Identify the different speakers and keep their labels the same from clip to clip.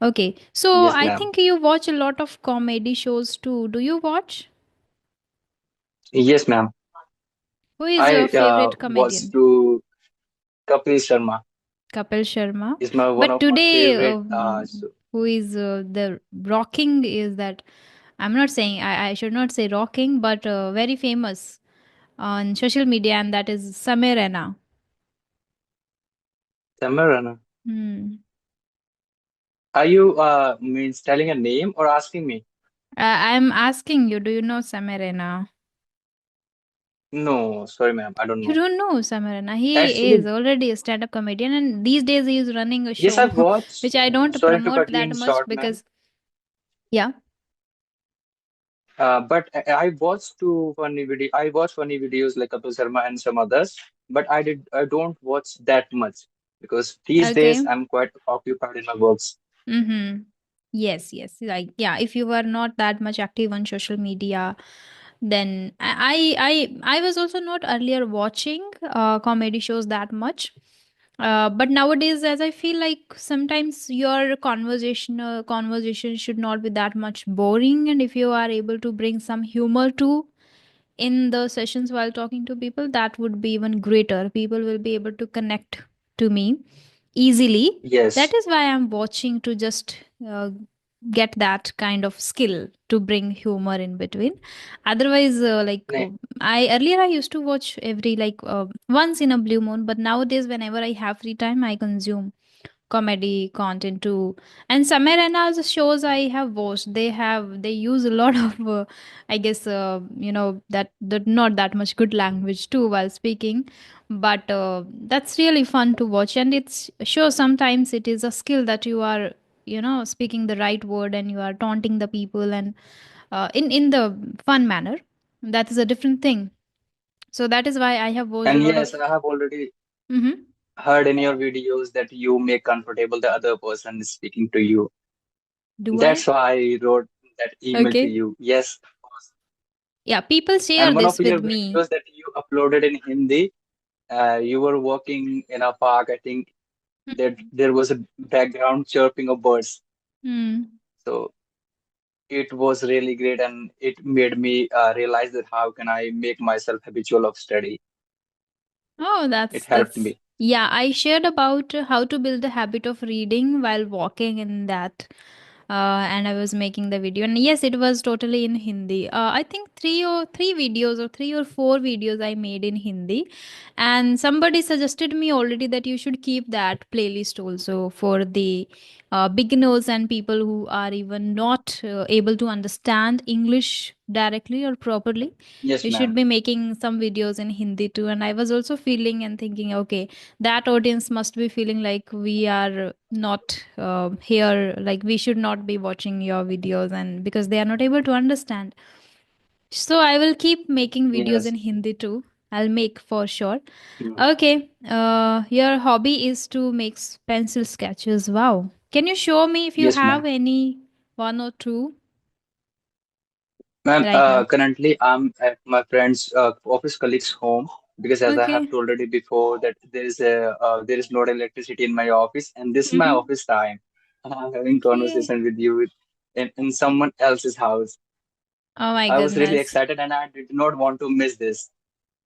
Speaker 1: Okay, so
Speaker 2: Yes,
Speaker 1: I
Speaker 2: ma'am.
Speaker 1: think you watch a lot of comedy shows too. Do you watch?
Speaker 2: Yes, ma'am.
Speaker 1: Who is
Speaker 2: I
Speaker 1: your favorite
Speaker 2: was
Speaker 1: comedian?
Speaker 2: to Kapil Sharma.
Speaker 1: Kapil Sharma.
Speaker 2: Is my one
Speaker 1: But
Speaker 2: of my
Speaker 1: today,
Speaker 2: favorite.
Speaker 1: who is the rocking is that? I'm not saying I should not say rocking, but very famous on social media, and that is Samir Rana.
Speaker 2: Tamarana.
Speaker 1: Hmm.
Speaker 2: Are you means telling a name or asking me?
Speaker 1: I'm asking you, do you know Samir Rana?
Speaker 2: No, sorry, ma'am. I don't
Speaker 1: You
Speaker 2: know.
Speaker 1: don't know Samir Rana. He is
Speaker 2: Actually,
Speaker 1: already a stand-up comedian, and these days he is running a
Speaker 2: yes,
Speaker 1: show,
Speaker 2: I've watched.
Speaker 1: which I don't
Speaker 2: Sorry to
Speaker 1: promote
Speaker 2: cut you
Speaker 1: that
Speaker 2: in
Speaker 1: much
Speaker 2: short, ma'am.
Speaker 1: because, yeah.
Speaker 2: But I watched two funny video. I watch funny videos like Kapil Sharma and some others. But I don't watch that much because these days
Speaker 1: Okay.
Speaker 2: I'm quite occupied in my works.
Speaker 1: Mm-hmm. Yes, yes. Like, yeah, if you were not that much active on social media, then I was also not earlier watching comedy shows that much. But nowadays, as I feel like sometimes your conversation should not be that much boring, and if you are able to bring some humor too in the sessions while talking to people, that would be even greater. People will be able to connect to me easily. That
Speaker 2: Yes.
Speaker 1: is why I'm watching to just get that kind of skill to bring humor in between. Otherwise, I earlier I used to watch every once in a blue moon, but nowadays whenever I have free time, I consume comedy content too. And Samarana's shows I have watched, they use a lot of I guess that not that much good language too while speaking, but that's really fun to watch, and it's sure sometimes it is a skill that you are speaking the right word and you are taunting the people, and in the fun manner. That is a different thing. So that is why I have watched a
Speaker 2: And
Speaker 1: lot
Speaker 2: yes,
Speaker 1: of.
Speaker 2: I have already
Speaker 1: Mhm.
Speaker 2: heard in your videos that you make comfortable the other person is speaking to you.
Speaker 1: Do I?
Speaker 2: That's why I wrote that email to
Speaker 1: Okay.
Speaker 2: you. Yes, of course.
Speaker 1: Yeah, people share
Speaker 2: And one
Speaker 1: this
Speaker 2: of your
Speaker 1: with me.
Speaker 2: videos that you uploaded in Hindi, you were walking in a park. I think that there was a background chirping of birds.
Speaker 1: Hmm.
Speaker 2: So it was really great, and it made me realize that how can I make myself habitual of study.
Speaker 1: Oh,
Speaker 2: It helped
Speaker 1: that's
Speaker 2: me.
Speaker 1: yeah. I shared about how to build the habit of reading while walking in that, and I was making the video. And yes, it was totally in Hindi. I think three videos or 3 or 4 videos I made in Hindi, and somebody suggested me already that you should keep that playlist also for the beginners and people who are even not able to understand English directly or properly.
Speaker 2: Yes,
Speaker 1: You should
Speaker 2: ma'am.
Speaker 1: be making some videos in Hindi too. And I was also feeling and thinking, okay, that audience must be feeling like we are not here, like we should not be watching your videos, and because they are not able to understand. So I will keep making videos in
Speaker 2: Yes.
Speaker 1: Hindi too. I'll make for sure.
Speaker 2: Mm.
Speaker 1: Okay, your hobby is to make pencil sketches. Wow. Can you show me if you
Speaker 2: Yes,
Speaker 1: have
Speaker 2: ma'am.
Speaker 1: any one or two
Speaker 2: Ma'am,
Speaker 1: right now?
Speaker 2: currently I'm at my friend's office colleague's home because, as I have
Speaker 1: Okay.
Speaker 2: told already before, that there is no electricity in my office, and this is my
Speaker 1: Mm-hmm.
Speaker 2: office time. I'm having
Speaker 1: Okay.
Speaker 2: conversation with you in someone else's house.
Speaker 1: Oh my
Speaker 2: I was really
Speaker 1: goodness.
Speaker 2: excited, and I did not want to miss this.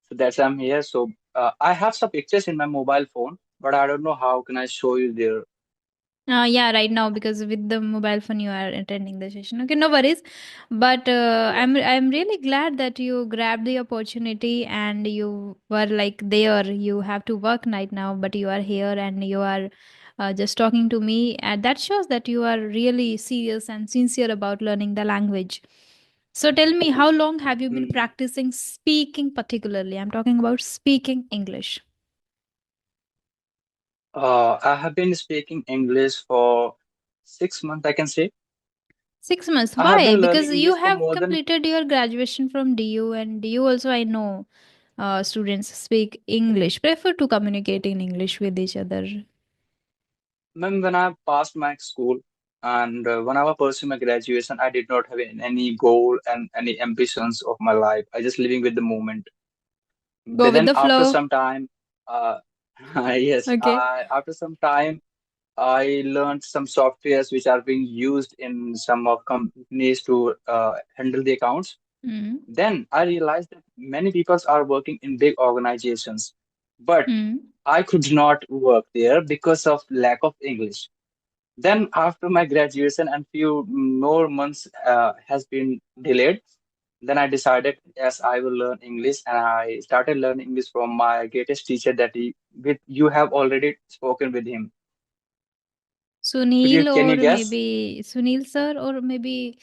Speaker 2: So that's why I'm here. So I have some pictures in my mobile phone, but I don't know how can I show you there.
Speaker 1: Yeah, right now because with the mobile phone you are attending the session. Okay, no worries. But
Speaker 2: Yeah.
Speaker 1: I'm really glad that you grabbed the opportunity and you were like there. You have to work night now, but you are here and you are just talking to me. And that shows that you are really serious and sincere about learning the language. So tell me, how long have you been
Speaker 2: Mm.
Speaker 1: practicing speaking particularly? I'm talking about speaking English.
Speaker 2: I have been speaking English for 6 months, I can say.
Speaker 1: 6 months.
Speaker 2: I have
Speaker 1: Why?
Speaker 2: been learning
Speaker 1: Because you
Speaker 2: English for
Speaker 1: have
Speaker 2: more than.
Speaker 1: completed your graduation from DU, and DU also, I know, students speak English, prefer to communicate in English with each other.
Speaker 2: Ma'am, when I passed my school and when I was pursuing my graduation, I did not have any goal and any ambitions of my life. I just living with the moment.
Speaker 1: Go
Speaker 2: But
Speaker 1: with
Speaker 2: then
Speaker 1: the
Speaker 2: after
Speaker 1: flow.
Speaker 2: some time, uh, yes,
Speaker 1: Okay.
Speaker 2: after some time. I learned some softwares which are being used in some of companies to handle the accounts.
Speaker 1: Mm.
Speaker 2: Then I realized that many people are working in big organizations, but
Speaker 1: Mm.
Speaker 2: I could not work there because of lack of English. Then after my graduation and few more months has been delayed, then I decided, yes, I will learn English, and I started learning English from my greatest teacher that with you have already spoken with him.
Speaker 1: Sunil
Speaker 2: Can you
Speaker 1: or
Speaker 2: guess?
Speaker 1: maybe Sunil sir or maybe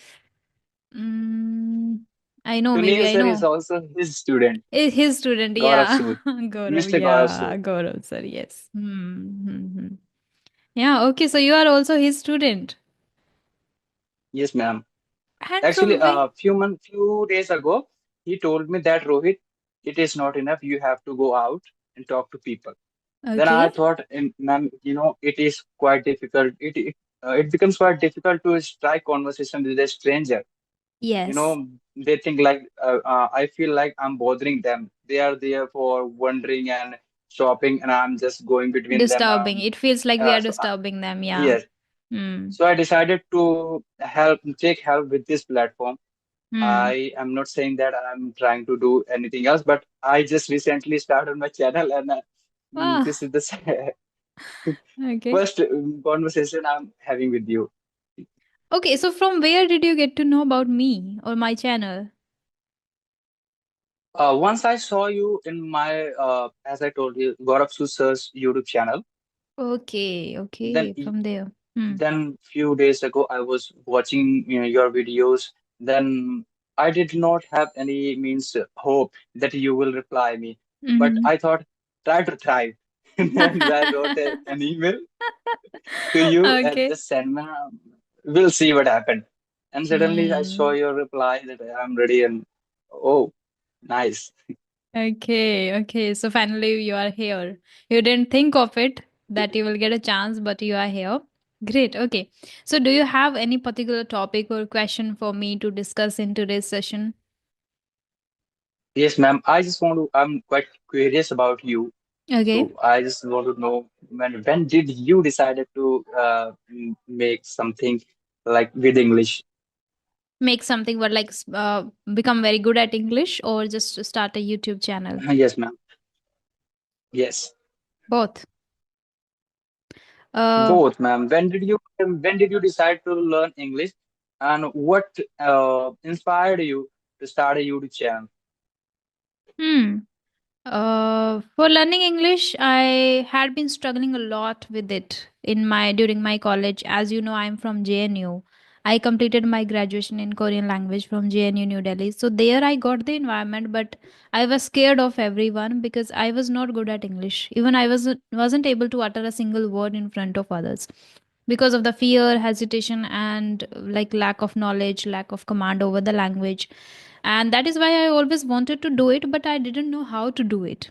Speaker 1: mm, I know, maybe
Speaker 2: Sunil
Speaker 1: I
Speaker 2: sir is
Speaker 1: know.
Speaker 2: also his student,
Speaker 1: His student,
Speaker 2: Gaurav
Speaker 1: yeah.
Speaker 2: Sood,
Speaker 1: Gaurav,
Speaker 2: Mr. Gaurav
Speaker 1: yeah.
Speaker 2: Sood.
Speaker 1: Gaurav sir, yes. Hmm. Yeah, okay, so you are also his student.
Speaker 2: Yes, ma'am.
Speaker 1: And
Speaker 2: Actually,
Speaker 1: from where?
Speaker 2: few days ago, he told me that Rohit, it is not enough. You have to go out and talk to people. Then I
Speaker 1: Okay.
Speaker 2: thought, ma'am, it is quite difficult. It becomes quite difficult to strike conversation with a stranger.
Speaker 1: Yes.
Speaker 2: They think like I feel like I'm bothering them. They are there for wandering and shopping, and I'm just going between them.
Speaker 1: Disturbing. It feels like we are
Speaker 2: So
Speaker 1: disturbing them, yeah.
Speaker 2: yes,
Speaker 1: Hmm.
Speaker 2: so I decided to take help with this platform.
Speaker 1: Hmm.
Speaker 2: I am not saying that I'm trying to do anything else, but I just recently started my channel, and
Speaker 1: Wow.
Speaker 2: this is the
Speaker 1: Okay.
Speaker 2: first conversation I'm having with you.
Speaker 1: Okay, so from where did you get to know about me or my channel?
Speaker 2: Once I saw you in my, as I told you, Gaurav Susar's YouTube channel.
Speaker 1: Okay,
Speaker 2: Then,
Speaker 1: okay, from there. Hmm.
Speaker 2: then few days ago, I was watching your videos. Then I did not have any means hope that you will reply me, but
Speaker 1: Mm-hmm.
Speaker 2: I thought try to try. And then I wrote an email to you and
Speaker 1: Okay.
Speaker 2: just send me. We'll see what happened. And suddenly I saw
Speaker 1: Hmm.
Speaker 2: your reply that I'm ready, and oh, nice.
Speaker 1: Okay, okay. So finally you are here. You didn't think of it that you will get a chance, but you are here. Great. Okay. So do you have any particular topic or question for me to discuss in today's session?
Speaker 2: Yes, ma'am. I'm quite curious about you.
Speaker 1: Okay.
Speaker 2: So I just want to know when did you decided to make something like with English?
Speaker 1: Make something but like become very good at English or just start a YouTube channel?
Speaker 2: Yes, ma'am. Yes,
Speaker 1: Both. Uh,
Speaker 2: both, ma'am. When did you decide to learn English, and what inspired you to start a YouTube channel?
Speaker 1: hmm. For learning English, I had been struggling a lot with it in my during my college. As you know, I'm from JNU. I completed my graduation in Korean language from JNU New Delhi. So there I got the environment, but I was scared of everyone because I was not good at English. Even I wasn't able to utter a single word in front of others because of the fear, hesitation, and like lack of knowledge, lack of command over the language. And that is why I always wanted to do it, but I didn't know how to do it.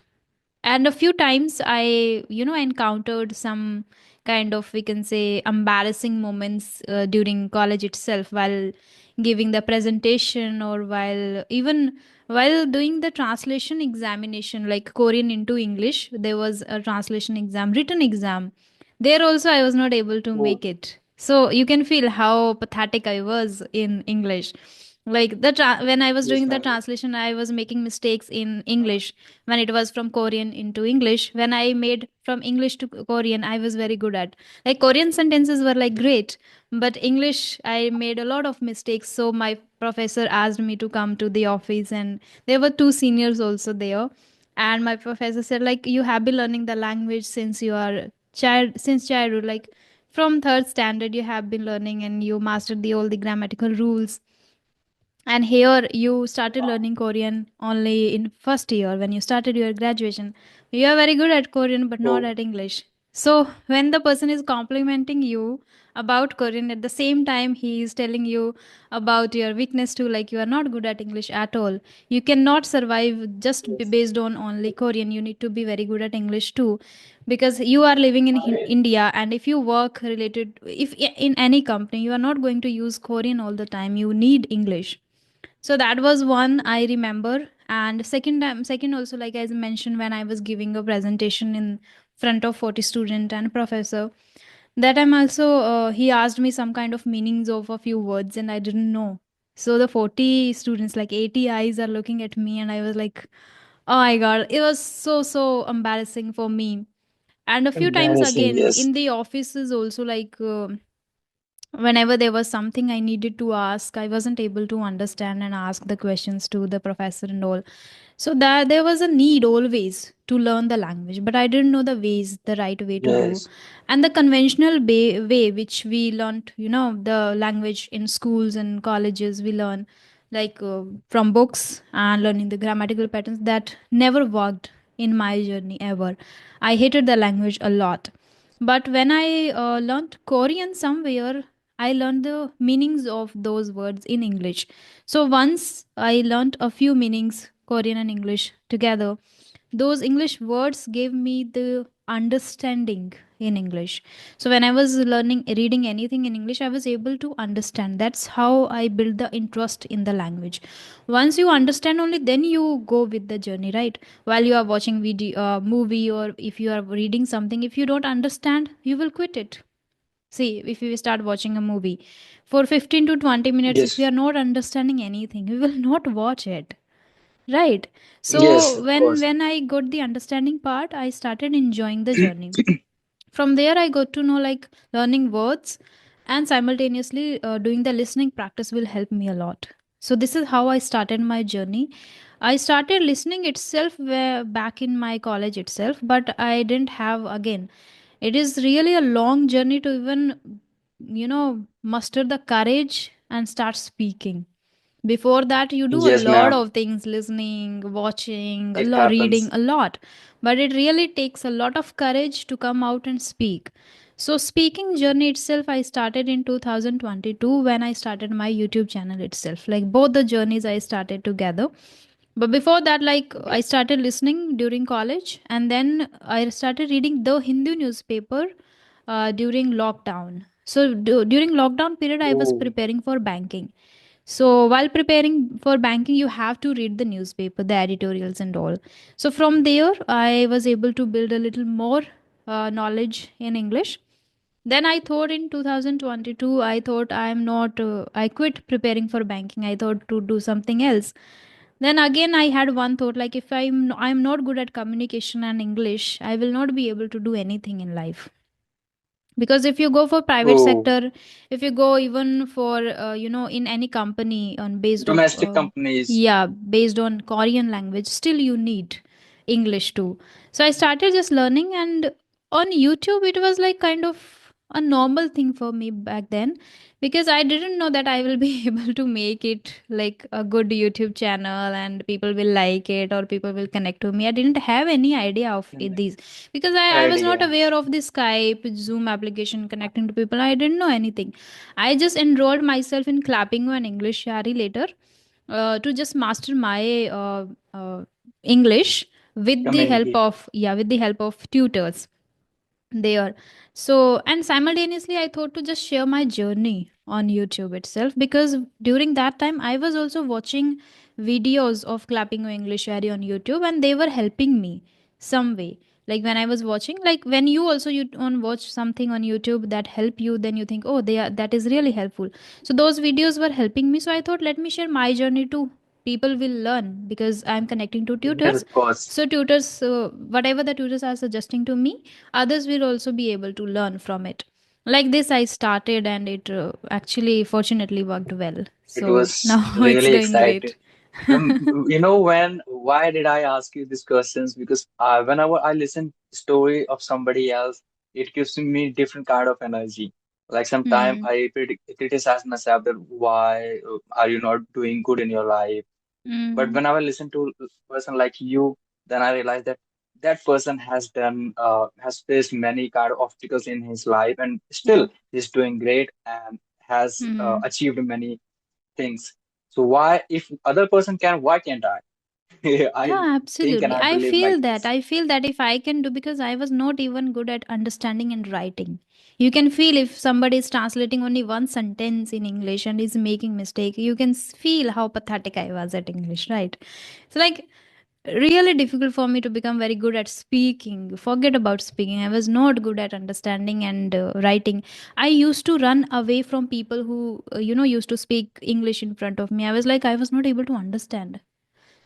Speaker 1: And a few times I encountered some kind of, we can say, embarrassing moments during college itself, while giving the presentation or while doing the translation examination, like Korean into English. There was a translation exam, written exam. There also I was not able to
Speaker 2: Oh,
Speaker 1: make it, so you can feel how pathetic I was in English. Like when I was
Speaker 2: yes,
Speaker 1: doing the
Speaker 2: ma'am.
Speaker 1: translation, I was making mistakes in English. When it was from Korean into English, when I made from English to Korean, I was very good at. Like Korean sentences were like great, but English I made a lot of mistakes. So my professor asked me to come to the office, and there were two seniors also there. And my professor said, like, you have been learning the language since you are since childhood, like from third standard you have been learning and you mastered all the grammatical rules, and here you started learning Korean only in first year when you started your graduation. You are very good at Korean but not
Speaker 2: Oh,
Speaker 1: at English. So when the person is complimenting you about Korean, at the same time he is telling you about your weakness too, like you are not good at English at all. You cannot survive just
Speaker 2: yes.
Speaker 1: based on only Korean. You need to be very good at English too, because you are living in India, and if you work related, if in any company, you are not going to use Korean all the time. You need English. So that was one I remember. And second also, like as I mentioned, when I was giving a presentation in front of 40 student and professor, That time also, he asked me some kind of meanings of a few words, and I didn't know. So the 40 students, like 80 eyes, are looking at me, and I was like, oh my god, it was so embarrassing for me. And a few times
Speaker 2: Embarrassing,
Speaker 1: again
Speaker 2: yes.
Speaker 1: in the offices also, like whenever there was something I needed to ask, I wasn't able to understand and ask the questions to the professor and all. So that there was a need always to learn the language, but I didn't know the ways, the right way to do.
Speaker 2: Yes,
Speaker 1: And the conventional way which we learned, the language in schools and colleges, we learn like from books and learning the grammatical patterns, that never worked in my journey ever. I hated the language a lot. But when I learned Korean somewhere, I learned the meanings of those words in English. So once I learned a few meanings, Korean and English together, those English words gave me the understanding in English. So when I was learning, reading anything in English, I was able to understand. That's how I built the interest in the language. Once you understand, only then you go with the journey, right? While you are watching video, movie, or if you are reading something, if you don't understand, you will quit it. See, if you start watching a movie for 15 to 20 minutes, if you
Speaker 2: yes,
Speaker 1: are not understanding anything, you will not watch it. Right.
Speaker 2: yes,
Speaker 1: So
Speaker 2: of course.
Speaker 1: when I got the understanding part, I started enjoying the journey. From there, I got to know like learning words and simultaneously doing the listening practice will help me a lot. So this is how I started my journey. I started listening itself back in my college itself, but I didn't have again. It is really a long journey to even muster the courage and start speaking. Before that, you do a
Speaker 2: Yes,
Speaker 1: lot
Speaker 2: ma'am.
Speaker 1: of things, listening, watching,
Speaker 2: It
Speaker 1: reading
Speaker 2: happens.
Speaker 1: a lot. But it really takes a lot of courage to come out and speak. So, speaking journey itself, I started in 2022 when I started my YouTube channel itself. Like both the journeys I started together. But before that, like I
Speaker 2: Yes.
Speaker 1: started listening during college, and then I started reading the Hindu newspaper during lockdown. So, during lockdown period, I was
Speaker 2: Oh,
Speaker 1: preparing for banking. So while preparing for banking, you have to read the newspaper, the editorials, and all. So from there, I was able to build a little more knowledge in English. Then I thought in 2022, I thought I'm not, I quit preparing for banking. I thought to do something else. Then again, I had one thought like if I'm not good at communication and English, I will not be able to do anything in life. Because if you go for private
Speaker 2: oh,
Speaker 1: sector, if you go even for in any company on based of
Speaker 2: domestic companies.
Speaker 1: yeah, based on Korean language, still you need English too. So I started just learning, and on YouTube it was like kind of a normal thing for me back then, because I didn't know that I will be able to make it like a good YouTube channel and people will like it or people will connect to me. I didn't have any idea of it, these, because I was not
Speaker 2: Idea.
Speaker 1: aware of the Skype, Zoom application connecting to people. I didn't know anything. I just enrolled myself in clapping and English Shari later to just master my English with the help
Speaker 2: Communicate.
Speaker 1: of with the help of tutors there. So, and simultaneously, I thought to just share my journey on YouTube itself, because during that time, I was also watching videos of clapping or English Shari on YouTube, and they were helping me some way. Like when I was watching, like when you also you on watch something on YouTube that help you, then you think, oh, they are, that is really helpful. So those videos were helping me. So I thought, let me share my journey too. People will learn because I'm connecting to
Speaker 2: Yes,
Speaker 1: tutors.
Speaker 2: of course.
Speaker 1: So tutors, whatever the tutors are suggesting to me, others will also be able to learn from it. Like this I started, and it actually fortunately worked well,
Speaker 2: It
Speaker 1: so
Speaker 2: was
Speaker 1: now it's
Speaker 2: really
Speaker 1: going
Speaker 2: exciting.
Speaker 1: great.
Speaker 2: Why did I ask you these questions? Because whenever I listen story of somebody else, it gives me different kind of energy. Like sometimes
Speaker 1: Hmm.
Speaker 2: I criticize myself that why are you not doing good in your life? But
Speaker 1: Hmm.
Speaker 2: whenever I listen to a person like you, then I realize that that person has faced many kind of obstacles in his life, and
Speaker 1: Yeah.
Speaker 2: still he's doing great and has
Speaker 1: Hmm.
Speaker 2: achieved many things. So why, if other person can, why can't I? I
Speaker 1: Yeah,
Speaker 2: think and
Speaker 1: absolutely.
Speaker 2: I
Speaker 1: I
Speaker 2: believe
Speaker 1: feel
Speaker 2: like
Speaker 1: that.
Speaker 2: this.
Speaker 1: I feel that if I can do, because I was not even good at understanding and writing. You can feel if somebody is translating only one sentence in English and is making mistake, you can feel how pathetic I was at English, right? So like really difficult for me to become very good at speaking. Forget about speaking. I was not good at understanding and writing. I used to run away from people who, used to speak English in front of me. I was like, I was not able to understand.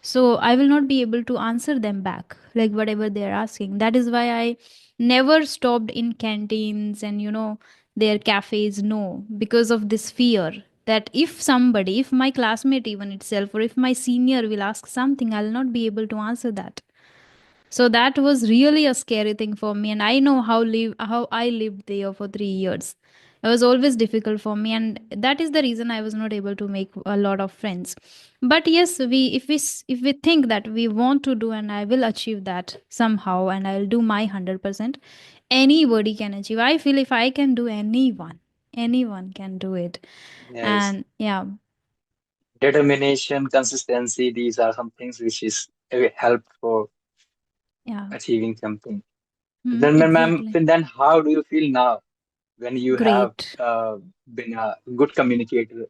Speaker 1: So I will not be able to answer them back, like whatever they're asking. That is why I never stopped in canteens and, their cafes. No, because of this fear that if somebody, if my classmate even itself, or if my senior will ask something, I'll not be able to answer that. So that was really a scary thing for me, and I know how I lived there for 3 years. It was always difficult for me, and that is the reason I was not able to make a lot of friends. But yes, if we think that we want to do, and I will achieve that somehow, and I'll do my 100%. Anybody can achieve. I feel if I can do, anyone can do it.
Speaker 2: Yes,
Speaker 1: And yeah,
Speaker 2: determination, consistency, these are some things which is help for
Speaker 1: yeah,
Speaker 2: achieving something. Then, ma'am,
Speaker 1: exactly.
Speaker 2: then how do you feel now when you have
Speaker 1: Great.
Speaker 2: been a good communicator?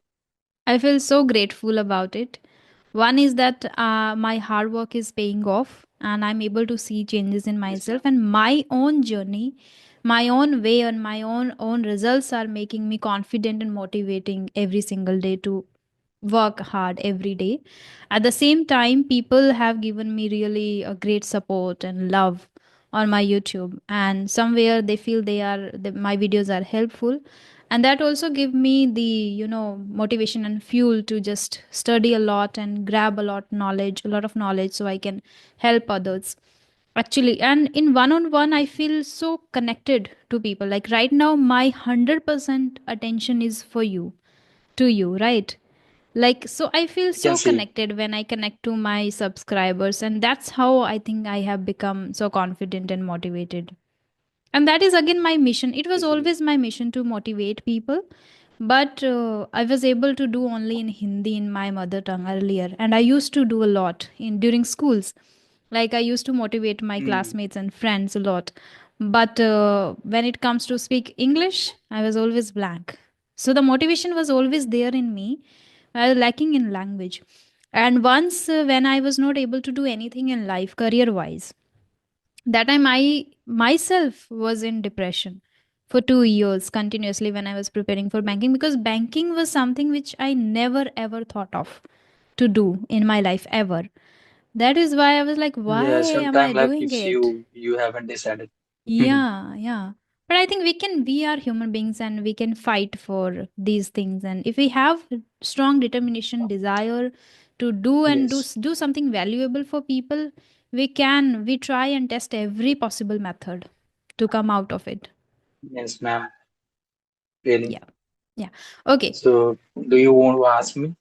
Speaker 1: I feel so grateful about it. One is that my hard work is paying off, and I'm able to see changes in
Speaker 2: Yes,
Speaker 1: myself
Speaker 2: ma'am.
Speaker 1: and my own journey, my own way, and my own results are making me confident and motivating every single day to work hard every day. At the same time, people have given me really a great support and love on my YouTube, and somewhere they feel my videos are helpful, and that also give me the motivation and fuel to just study a lot and grab a lot of knowledge, so I can help others. Actually, and in one on one, I feel so connected to people. Like right now, my 100% attention is for you, to you, right? Like, so I feel
Speaker 2: I can
Speaker 1: so
Speaker 2: see.
Speaker 1: connected when I connect to my subscribers, and that's how I think I have become so confident and motivated. And that is again my mission. It was
Speaker 2: Easily.
Speaker 1: always my mission to motivate people, but I was able to do only in Hindi, in my mother tongue earlier, and I used to do a lot in during schools. Like I used to motivate my
Speaker 2: Hmm.
Speaker 1: classmates and friends a lot, but when it comes to speak English, I was always blank. So the motivation was always there in me. I was lacking in language. And once, when I was not able to do anything in life career wise, that time I myself was in depression for 2 years continuously when I was preparing for banking, because banking was something which I never ever thought of to do in my life ever. That is why I was like, why
Speaker 2: Yeah,
Speaker 1: am I
Speaker 2: sometimes life
Speaker 1: doing
Speaker 2: gives
Speaker 1: it?
Speaker 2: you haven't decided.
Speaker 1: Yeah, yeah. But I think we are human beings and we can fight for these things. And if we have strong determination, desire to do and
Speaker 2: Yes,
Speaker 1: do something valuable for people, we try and test every possible method to come out of it.
Speaker 2: yes, ma'am. Really.
Speaker 1: Yeah. Yeah. Okay.
Speaker 2: So, do you want to ask me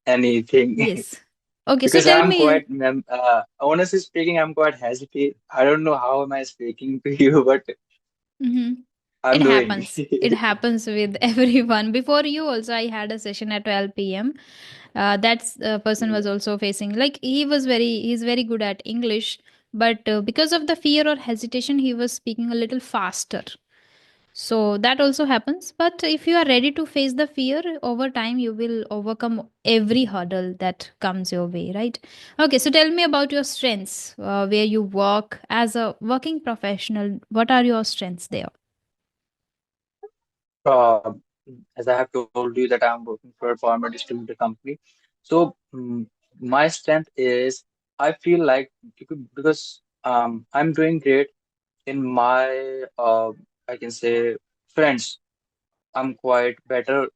Speaker 2: anything?
Speaker 1: Yes. Okay. So
Speaker 2: Because
Speaker 1: tell
Speaker 2: I'm
Speaker 1: me.
Speaker 2: quite, honestly speaking, I'm quite hesitant. I don't know how am I speaking to you, but
Speaker 1: Mhm.
Speaker 2: I'm
Speaker 1: It
Speaker 2: doing.
Speaker 1: happens. It happens with everyone. Before you, also, I had a session at 12 p.m. That person was
Speaker 2: Yes.
Speaker 1: also facing, like, he's very good at English, but because of the fear or hesitation, he was speaking a little faster. So that also happens. But if you are ready to face the fear, over time, you will overcome every hurdle that comes your way, right? Okay, so tell me about your strengths, where you work as a working professional. What are your strengths there?
Speaker 2: Uh, as I have told you that I'm working for a pharma distributor company. So my strength is I feel like because I'm doing great in my I can say friends. I'm quite better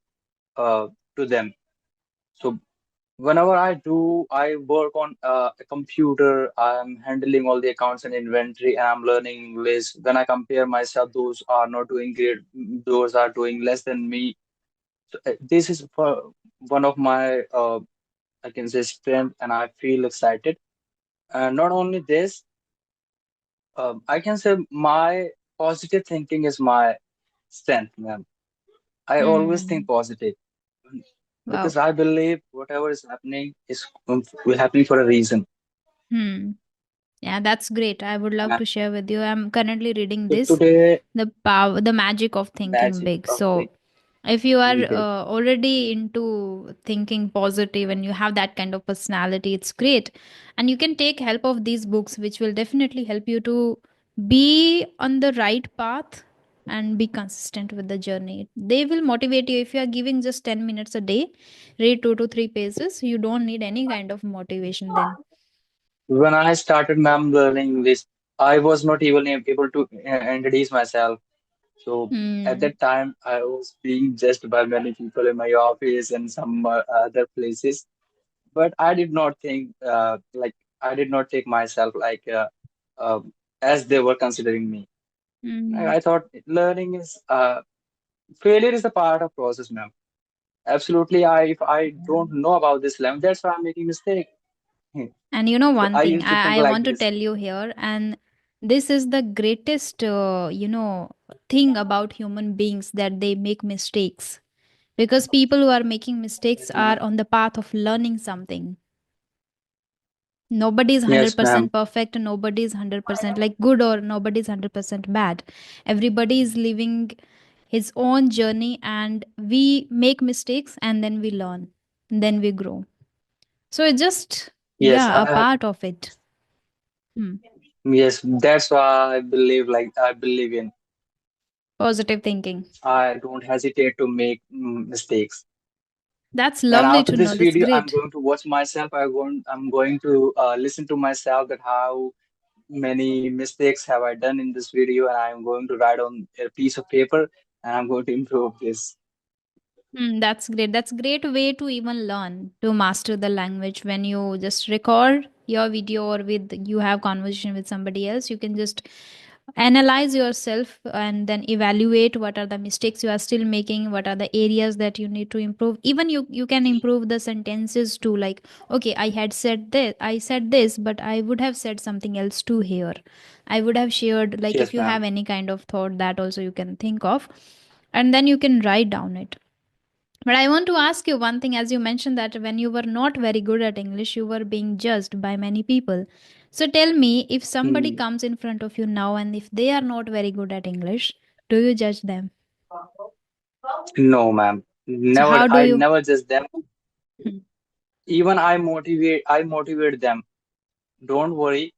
Speaker 2: to them. So whenever I work on a computer. I'm handling all the accounts and inventory, and I'm learning English. When I compare myself, those are not doing great. Those are doing less than me. So, this is for one of my I can say strength, and I feel excited. And not only this, I can say my positive thinking is my strength, man. I always think
Speaker 1: Hmm.
Speaker 2: positive
Speaker 1: Wow.
Speaker 2: because I believe whatever is happening is will happen for a reason.
Speaker 1: Hmm. Yeah, that's great. I would love
Speaker 2: And
Speaker 1: to share with you. I'm currently reading
Speaker 2: so
Speaker 1: this,
Speaker 2: today,
Speaker 1: the magic of thinking
Speaker 2: magic
Speaker 1: big.
Speaker 2: of
Speaker 1: So,
Speaker 2: the
Speaker 1: if you are
Speaker 2: big.
Speaker 1: already into thinking positive and you have that kind of personality, it's great. And you can take help of these books, which will definitely help you to be on the right path and be consistent with the journey. They will motivate you. If you are giving just 10 minutes a day, read 2 to 3 pages, you don't need any kind of motivation then.
Speaker 2: When I started ma'am learning English, I was not even able to introduce myself. So at
Speaker 1: Hmm.
Speaker 2: that time, I was being judged by many people in my office and some other places. But I did not think like I did not take myself like as they were considering me.
Speaker 1: Hmm.
Speaker 2: I thought learning is failure is a part of process, ma'am. Absolutely, I if I don't know about this language, that's why I'm making mistake.
Speaker 1: And you know
Speaker 2: So
Speaker 1: one
Speaker 2: I
Speaker 1: thing
Speaker 2: used to think
Speaker 1: I
Speaker 2: like
Speaker 1: want to
Speaker 2: this.
Speaker 1: tell you here, and this is the greatest, thing about human beings, that they make mistakes. Because people who are making mistakes
Speaker 2: Yes,
Speaker 1: are
Speaker 2: ma'am.
Speaker 1: on the path of learning something. Nobody is
Speaker 2: Yes, ma'am.
Speaker 1: 100% perfect, nobody is 100% like good, or nobody is 100% bad. Everybody is living his own journey, and we make mistakes and then we learn, then we grow. So it's just,
Speaker 2: Yes,
Speaker 1: yeah, a part of it. Hmm.
Speaker 2: yes. That's why I believe like I believe in.
Speaker 1: Positive thinking.
Speaker 2: I don't hesitate to make mistakes.
Speaker 1: That's
Speaker 2: And
Speaker 1: lovely
Speaker 2: after
Speaker 1: to
Speaker 2: this
Speaker 1: know. That's
Speaker 2: video, I'm
Speaker 1: great.
Speaker 2: going to watch myself. I'm going to listen to myself that how many mistakes have I done in this video, and I'm going to write on a piece of paper, and I'm going to improve this.
Speaker 1: That's great. That's great way to even learn to master the language. When you just record your video, or with you have conversation with somebody else, you can just analyze yourself and then evaluate what are the mistakes you are still making, what are the areas that you need to improve. Even you can improve the sentences too, like, okay, I said this, but I would have said something else too here. I would have shared, like, if
Speaker 2: Yes,
Speaker 1: you have
Speaker 2: ma'am.
Speaker 1: any kind of thought, that also you can think of, and then you can write down it. But I want to ask you one thing, as you mentioned that when you were not very good at English, you were being judged by many people. So tell me, if somebody
Speaker 2: Hmm.
Speaker 1: comes in front of you now and if they are not very good at English, do you judge them?
Speaker 2: No, ma'am.
Speaker 1: So
Speaker 2: Never.
Speaker 1: how do
Speaker 2: I
Speaker 1: you?
Speaker 2: never judge them.
Speaker 1: Hmm.
Speaker 2: Even I motivate them. Don't worry.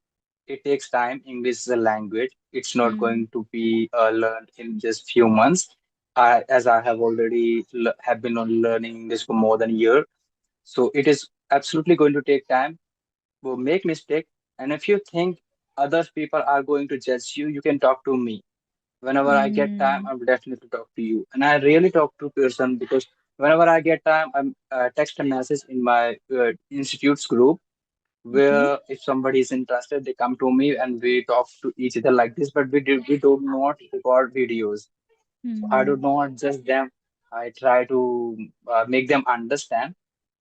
Speaker 2: It takes time. English is a language. It's not
Speaker 1: Hmm.
Speaker 2: going to be learned in just few months. As I have already have been on learning English for more than a year, so it is absolutely going to take time. Will make mistake, and if you think other people are going to judge you, you can talk to me. Whenever I get time,
Speaker 1: Hmm.
Speaker 2: I will definitely talk to you. And I really talk to person because whenever I get time, I'm text a message in my institute's group
Speaker 1: Okay.
Speaker 2: where if somebody is interested, they come to me and we talk to each other like this. But we do not record videos. So I do
Speaker 1: Hmm.
Speaker 2: not judge them. I try to make them understand.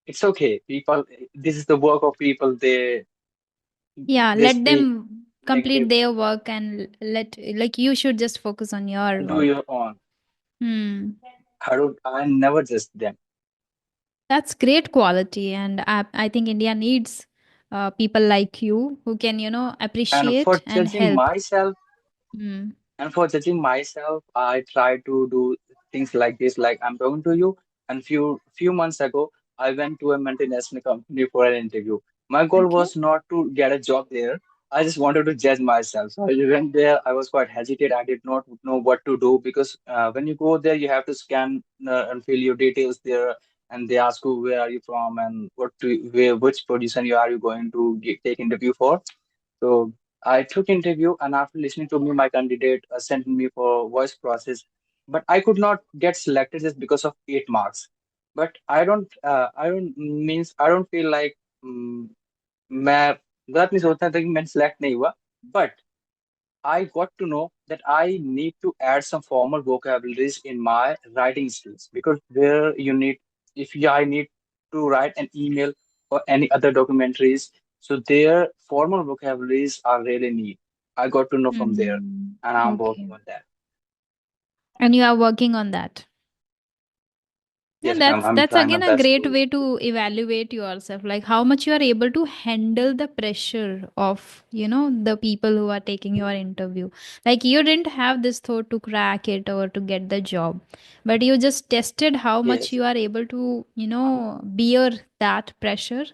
Speaker 2: It's okay. People, this is the work of people.
Speaker 1: Yeah,
Speaker 2: They
Speaker 1: let
Speaker 2: speak
Speaker 1: them complete
Speaker 2: negative.
Speaker 1: their work, and let, like, you should just focus on your
Speaker 2: Do
Speaker 1: work.
Speaker 2: your own.
Speaker 1: Hmm.
Speaker 2: I never judge them.
Speaker 1: That's great quality, and I think India needs people like you who can,
Speaker 2: And for
Speaker 1: appreciate and
Speaker 2: judging
Speaker 1: help.
Speaker 2: myself,
Speaker 1: Mm.
Speaker 2: I try to do things like this. Like I'm talking to you, and few months ago, I went to a multinational company for an interview. My goal
Speaker 1: Okay.
Speaker 2: was not to get a job there. I just wanted to judge myself. So I went there. I was quite hesitant. I did not know what to do because when you go there, you have to scan and fill your details there, and they ask you where are you from and which position you are you going to take interview for. So I took interview, and after listening to me, my candidate sent me for voice process, but I could not get selected just because of 8 marks. But I don't feel like मैं गलत नहीं सोचता था कि मैं select नहीं हुआ. But I got to know that I need to add some formal vocabularies in my writing skills because there you need, I need to write an email or any other documentaries, so their formal vocabularies are really neat. I got to know from there,
Speaker 1: Mm.
Speaker 2: and I'm working
Speaker 1: Okay.
Speaker 2: on that.
Speaker 1: And you are working on that. Yeah,
Speaker 2: Yes, ma'am. I'm
Speaker 1: that's
Speaker 2: trying my
Speaker 1: again a
Speaker 2: best
Speaker 1: great
Speaker 2: to.
Speaker 1: way to evaluate yourself, like how much you are able to handle the pressure of, the people who are taking your interview. Like you didn't have this thought to crack it or to get the job, but you just tested how much
Speaker 2: Yes.
Speaker 1: you are able to, bear that pressure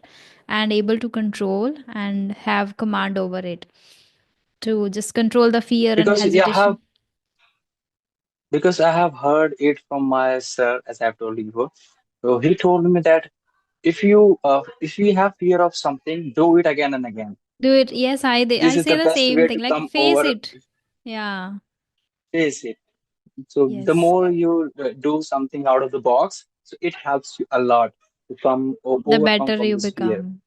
Speaker 1: and able to control and have command over it, to just control the fear and
Speaker 2: Because yeah,
Speaker 1: hesitation.
Speaker 2: I have heard it from my sir, as I've told you before. So he told me that if you have fear of something, do it again and again.
Speaker 1: Do it. Yes,
Speaker 2: This
Speaker 1: I
Speaker 2: is
Speaker 1: say
Speaker 2: the
Speaker 1: the
Speaker 2: best
Speaker 1: same
Speaker 2: way
Speaker 1: thing.
Speaker 2: to
Speaker 1: Like
Speaker 2: come
Speaker 1: face
Speaker 2: over,
Speaker 1: it. Yeah.
Speaker 2: face it. So the
Speaker 1: Yes.
Speaker 2: more you do something out of the box, so it helps you a lot to
Speaker 1: The
Speaker 2: overcome
Speaker 1: better
Speaker 2: from
Speaker 1: you
Speaker 2: this fear.
Speaker 1: become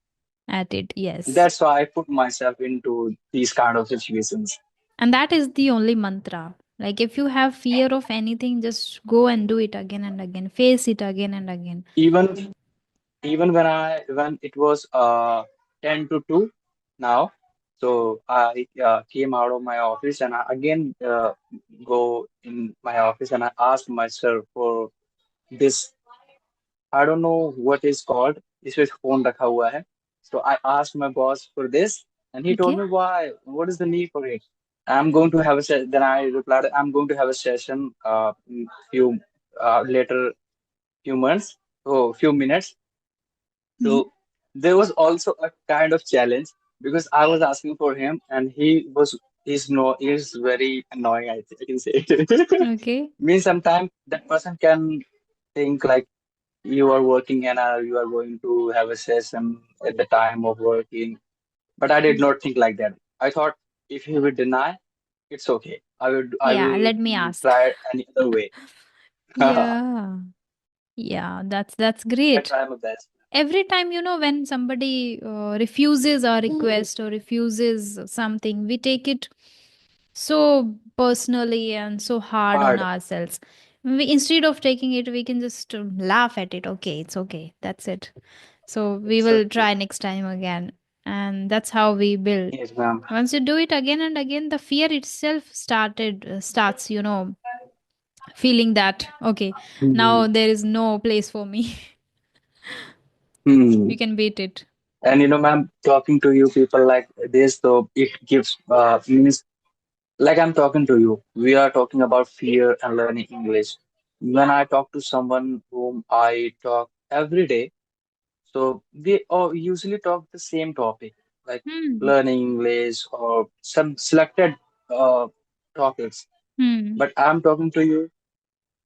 Speaker 1: at it. Yes.
Speaker 2: That's why I put myself into these kind of situations.
Speaker 1: And that is the only mantra. Like if you have fear of anything, just go and do it again and again. Face it again and again.
Speaker 2: Even when it was 10 to 2 now, so I came out of my office and I again go in my office and I asked myself for this. I don't know what is called. इसमें phone रखा हुआ है. So I asked my boss for this, and he told
Speaker 1: Okay.
Speaker 2: me why. What is the need for it? I'm going to have a se Then I replied, I'm going to have a session few later, few months, few minutes.
Speaker 1: Mm.
Speaker 2: So there was also a kind of challenge because I was asking for him, and he's very annoying. I can say
Speaker 1: Okay.
Speaker 2: means sometimes that person can think like you are working and you are going to have a session at the time of working. But I did
Speaker 1: Mm.
Speaker 2: not think like that. I thought if he will deny, it's okay. I
Speaker 1: Yeah,
Speaker 2: will
Speaker 1: let me ask.
Speaker 2: try it any other way. I
Speaker 1: Yeah. Yeah, that's great.
Speaker 2: try my best.
Speaker 1: Every time, when somebody refuses our request or refuses something, we take it so personally and so hard on
Speaker 2: Hard.
Speaker 1: ourselves. Instead of taking it, we can just laugh at it. Okay, it's okay, that's it. So we
Speaker 2: It's
Speaker 1: will
Speaker 2: okay.
Speaker 1: try next time again, and that's how we build.
Speaker 2: Yes, ma'am.
Speaker 1: Once you do it again and again, the fear itself starts, feeling that okay,
Speaker 2: Hmm.
Speaker 1: now there is no place for me.
Speaker 2: Hmm.
Speaker 1: You can beat it.
Speaker 2: And ma'am, talking to you people like this, so it gives means like I'm talking to you. We are talking about fear and learning English. When I talk to someone whom I talk every day, so they all usually talk the same topic, like
Speaker 1: Hmm.
Speaker 2: learning English or some selected uh, topics.
Speaker 1: Hmm.
Speaker 2: But I'm talking to you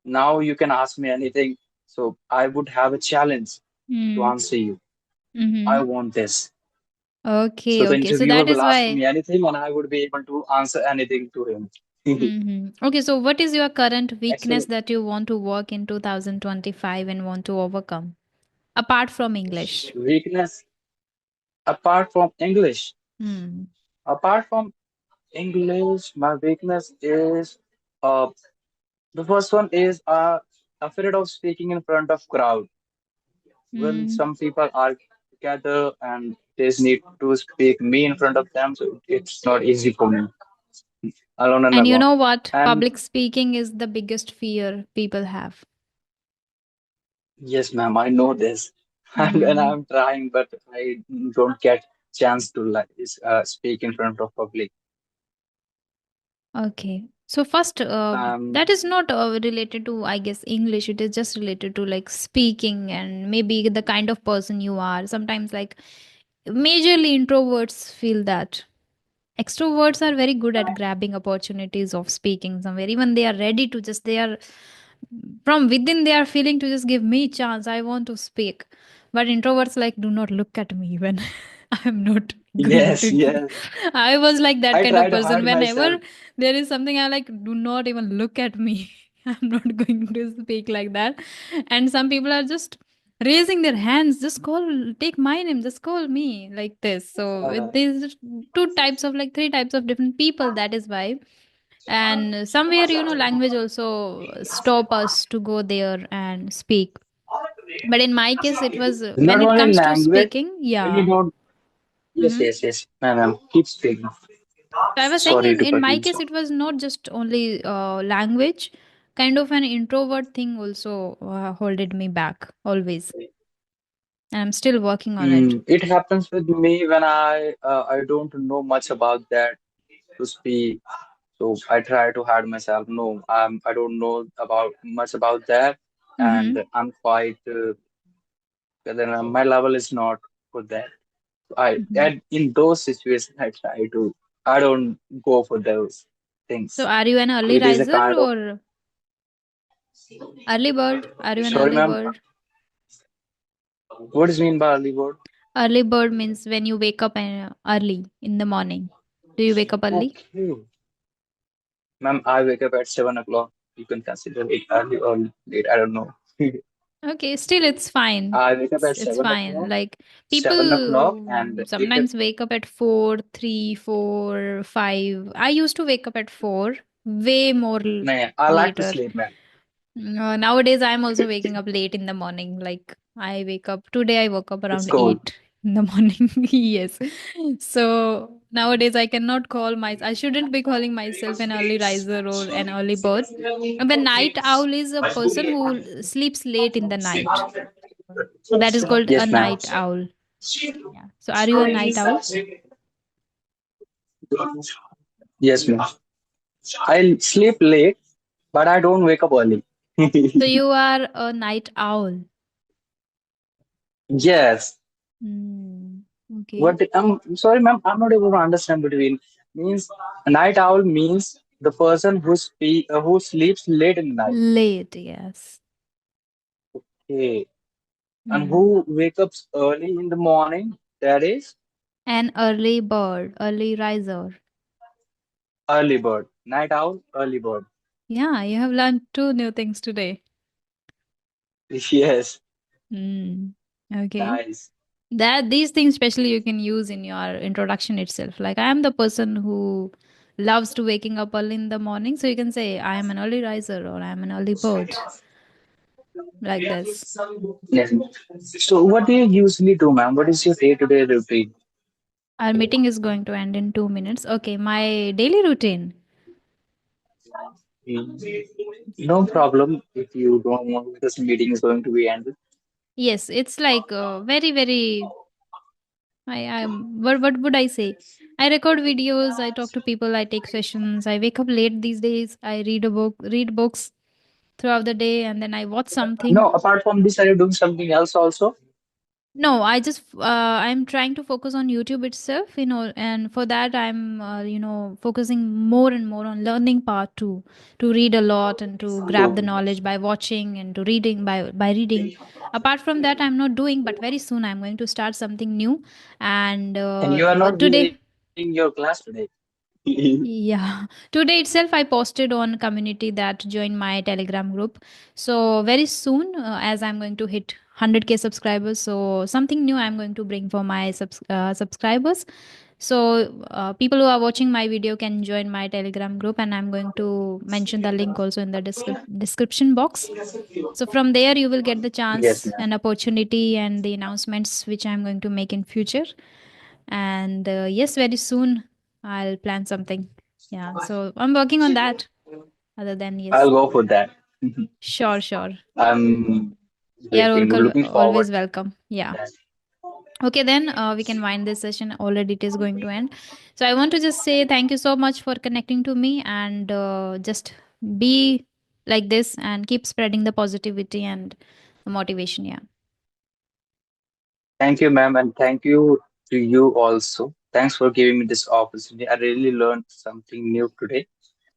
Speaker 2: now. You can ask me anything, so I would have a challenge to
Speaker 1: Hmm.
Speaker 2: answer you. I
Speaker 1: Mm-hmm.
Speaker 2: want this. So
Speaker 1: Okay,
Speaker 2: the
Speaker 1: okay. So
Speaker 2: interviewer
Speaker 1: that
Speaker 2: will
Speaker 1: is
Speaker 2: ask
Speaker 1: why.
Speaker 2: me anything, and I would be able to answer anything to him.
Speaker 1: Mm-hmm. Okay, so what is your current weakness
Speaker 2: Actually,
Speaker 1: that you want to work in 2025 and want to overcome apart from English?
Speaker 2: weakness apart from English.
Speaker 1: Hmm.
Speaker 2: Apart from English, my weakness is uh the first one is afraid of speaking in front of crowd. When
Speaker 1: Hmm.
Speaker 2: some people are together and they need to speak me in front of them, so it's not easy for me alone and
Speaker 1: And you
Speaker 2: alone.
Speaker 1: know what?
Speaker 2: And
Speaker 1: Public speaking is the biggest fear people have.
Speaker 2: yes, ma'am, I know this, and
Speaker 1: Hmm.
Speaker 2: I'm trying, but I don't get chance to like speak in front of public.
Speaker 1: Okay. So first,
Speaker 2: Um,
Speaker 1: that is not related to, I guess, English. It is just related to like speaking and maybe the kind of person you are. Sometimes, like, majorly introverts feel that. Extroverts are very good at grabbing opportunities of speaking somewhere. Even they are ready to just, they are from within, they are feeling to just give me chance. I want to speak. But introverts like, do not look at me when I'm not going
Speaker 2: yes,
Speaker 1: to.
Speaker 2: yes.
Speaker 1: I was like that
Speaker 2: I
Speaker 1: kind of
Speaker 2: try to
Speaker 1: person.
Speaker 2: hide
Speaker 1: Whenever
Speaker 2: myself.
Speaker 1: there is something, I like, do not even look at me. I'm not going to speak like that. And some people are just raising their hands, just call, take my name, just call me like this. So there's two types of, like, three types of different people. That is why. And somewhere, language also stop us to go there and speak. But in my case, it was when
Speaker 2: Not
Speaker 1: it
Speaker 2: only
Speaker 1: comes to
Speaker 2: language,
Speaker 1: speaking,
Speaker 2: when you
Speaker 1: yeah.
Speaker 2: don't. Yes,
Speaker 1: Mm-hmm.
Speaker 2: yes, yes. Ma'am, keep speaking.
Speaker 1: So I was saying
Speaker 2: Sorry to
Speaker 1: in
Speaker 2: cut
Speaker 1: my
Speaker 2: you.
Speaker 1: case, it was not just only language. kind of an introvert thing also holded me back always. And I'm still working on it.
Speaker 2: It happens with me when I don't know much about that to speak. So I try to hide myself. No, I don't know about much about that,
Speaker 1: Mm-hmm.
Speaker 2: and I'm quite. Then my level is not for that. I
Speaker 1: Mm-hmm.
Speaker 2: and in those situations I try to. I don't go for those
Speaker 1: So
Speaker 2: things.
Speaker 1: are you an
Speaker 2: So
Speaker 1: early
Speaker 2: it is a
Speaker 1: riser
Speaker 2: kind of.
Speaker 1: or early bird? Are you an
Speaker 2: Sorry,
Speaker 1: early
Speaker 2: ma'am.
Speaker 1: bird?
Speaker 2: What does mean by early bird?
Speaker 1: Early bird means when you wake up early in the morning. Do you wake up early?
Speaker 2: Okay, ma'am. I wake up at 7 o'clock. You can consider it early or late. I don't know.
Speaker 1: Okay, still it's fine.
Speaker 2: I wake up at
Speaker 1: It's
Speaker 2: seven
Speaker 1: fine.
Speaker 2: o'clock.
Speaker 1: Like
Speaker 2: 7 o'clock,
Speaker 1: people
Speaker 2: and if it
Speaker 1: sometimes wake up at 4, 3, 4, 5. I used to wake up at 4, way more
Speaker 2: nah, I like to
Speaker 1: later.
Speaker 2: sleep, man.
Speaker 1: Nowadays, I'm also waking up late in the morning. Like I wake up today, I woke up
Speaker 2: It's
Speaker 1: around
Speaker 2: cold.
Speaker 1: 8 in the morning. Yes. So nowadays, I cannot call my. I shouldn't be calling myself an early riser or an early bird. And the night owl is a person who sleeps late in the night. That is called a
Speaker 2: Yes, ma'am.
Speaker 1: night owl. Yeah. So are you a night owl?
Speaker 2: Yes, ma'am. I sleep late, but I don't wake up early.
Speaker 1: So you are a night owl.
Speaker 2: Yes.
Speaker 1: Hmm. Okay.
Speaker 2: What? I'm sorry, ma'am. I'm not able to understand between means a night owl means the person who sleeps late in the night.
Speaker 1: Late, yes.
Speaker 2: Okay. And
Speaker 1: Hmm.
Speaker 2: who wake up early in the morning? That is
Speaker 1: An early bird, early riser.
Speaker 2: early bird. Night owl, early bird.
Speaker 1: Yeah, you have learned two new things today.
Speaker 2: Yes.
Speaker 1: Hmm. Okay.
Speaker 2: Nice.
Speaker 1: That these things especially you can use in your introduction itself. Like I am the person who loves to waking up early in the morning. So you can say I am an early riser or I am an early bird. Like this.
Speaker 2: Yes. So what do you usually do, ma'am? What is your day-to-day routine?
Speaker 1: Our meeting is going to end in 2 minutes. Okay, my daily routine.
Speaker 2: Mm, no problem if you don't want this meeting is going to be ended.
Speaker 1: Yes, it's like very, very what would I say? I record videos, I talk to people, I take sessions, I wake up late these days, I read books throughout the day, and then I watch something.
Speaker 2: No, apart from this, are you doing something else also?
Speaker 1: No, I'm trying to focus on YouTube itself, and for that I'm focusing more and more on learning part too, to read a lot and to grab the
Speaker 2: So,
Speaker 1: knowledge by watching and to reading by reading. Apart from that, I'm not doing, but very soon I'm going to start something new. And
Speaker 2: and you are not
Speaker 1: today,
Speaker 2: giving your class today.
Speaker 1: yeah, today itself I posted on community that join my Telegram group. So very soon, as I'm going to hit 100K subscribers, so something new I'm going to bring for my subscribers. So people who are watching my video can join my Telegram group, and I'm going to mention the link also in the description box. So from there, you will get the
Speaker 2: Yes,
Speaker 1: chance
Speaker 2: ma'am.
Speaker 1: and opportunity and the announcements which I'm going to make in future. And yes, very soon I'll plan something. Yeah, so I'm working on that. Other than
Speaker 2: I'll
Speaker 1: yes,
Speaker 2: go for that.
Speaker 1: sure, sure.
Speaker 2: I'm
Speaker 1: Yeah,
Speaker 2: looking forward
Speaker 1: always welcome.
Speaker 2: to
Speaker 1: Yeah.
Speaker 2: that.
Speaker 1: Okay, then we can wind this session. Already it is going to end. So I want to just say thank you so much for connecting to me, and just be like this and keep spreading the positivity and the motivation. Yeah,
Speaker 2: Thank you, ma'am, and thank you to you also. Thanks for giving me this opportunity. I really learned something new today,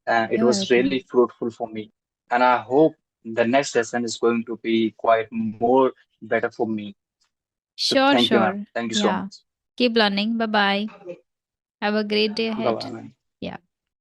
Speaker 2: and it
Speaker 1: you're
Speaker 2: was
Speaker 1: welcome.
Speaker 2: really fruitful for me. And I hope the next session is going to be quite more better for me. So
Speaker 1: Sure,
Speaker 2: thank you, ma'am.
Speaker 1: sure.
Speaker 2: Thank you so
Speaker 1: Yeah.
Speaker 2: much.
Speaker 1: Keep learning. Bye bye. Have a great day
Speaker 2: Bye
Speaker 1: ahead.
Speaker 2: bye.